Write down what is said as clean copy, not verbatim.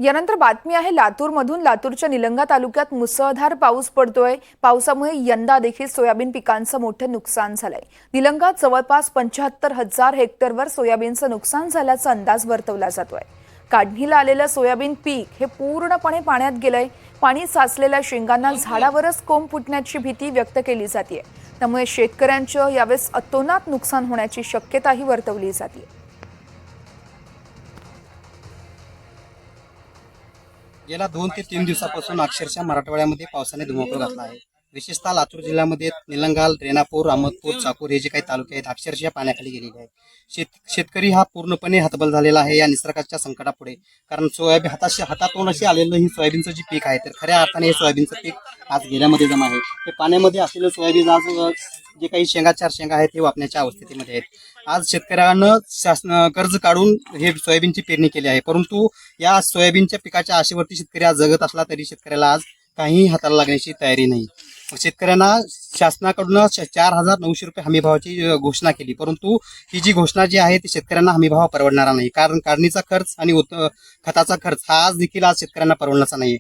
यानंतर बातमी आहे लातूरमधून। लातूरच्या निलंगा तालुक्यात मुसळधार पाऊस पडतोय। पावसामुळे यंदा देखील सोयाबीन पिकांचं मोठं नुकसान झालंय। निलंगात जवळपास 75,000 हेक्टरवर सोयाबीनचं नुकसान झाल्याचा अंदाज वर्तवला जातोय। काढणीला आलेलं सोयाबीन पीक हे पूर्णपणे पाण्यात गेलंय। पाणी साचलेल्या शेंगांना झाडावरच कोंब फुटण्याची भीती व्यक्त केली जाते। त्यामुळे शेतकऱ्यांचं यावेळेस अतोनात नुकसान होण्याची शक्यताही वर्तवली जाते। गेल्या 2 ते 3 दिवसापासून अक्षरशः मराठवाड्यामध्ये पावसाने धुमाकूळ घातला आहे। विशेषतः लातूर जिल्ह्यामध्ये निलंगा, रेणापूर, अहमदपूर, चाकूर हे जे काही तालुके आहेत अक्षरशः पाण्याखाली गेलेले आहेत। शेतकरी हा पूर्णपणे हतबल झालेला आहे या निसर्गाच्या संकटापुढे। कारण सोयाबीन हातातोंडाशी आलेलं ही सोयाबीनचं जे पीक आहे तर खऱ्या अर्थाने हे सोयाबीनचं पीक आज गेल्यामध्ये जमा आहे। हे पाण्यामध्ये असलेलं सोयाबीन आज जे काही चार शेंगा आहेत हे वापण्याच्या अवस्थेमध्ये आहेत। आज शेतकऱ्यानं शासन कर्ज काढून हे सोयाबीनची पेरणी केली आहे, परंतु या सोयाबीनच्या पिकाच्या आशेवरती शेतकरी आज जगत असला तरी शेतकऱ्याला आज काहीही हाताला लागण्याची तयारी नाही। शेतकऱ्यांना शासनाकडून 4,900 रुपये हमीभावाची घोषणा केली, परंतु ही जी घोषणा जी आहे ती शेतकऱ्यांना हमीभाव परवडणारा नाही। कारण काढणीचा खर्च आणि खताचा खर्च हा आज देखील आज शेतकऱ्यांना परवडण्याचा नाही।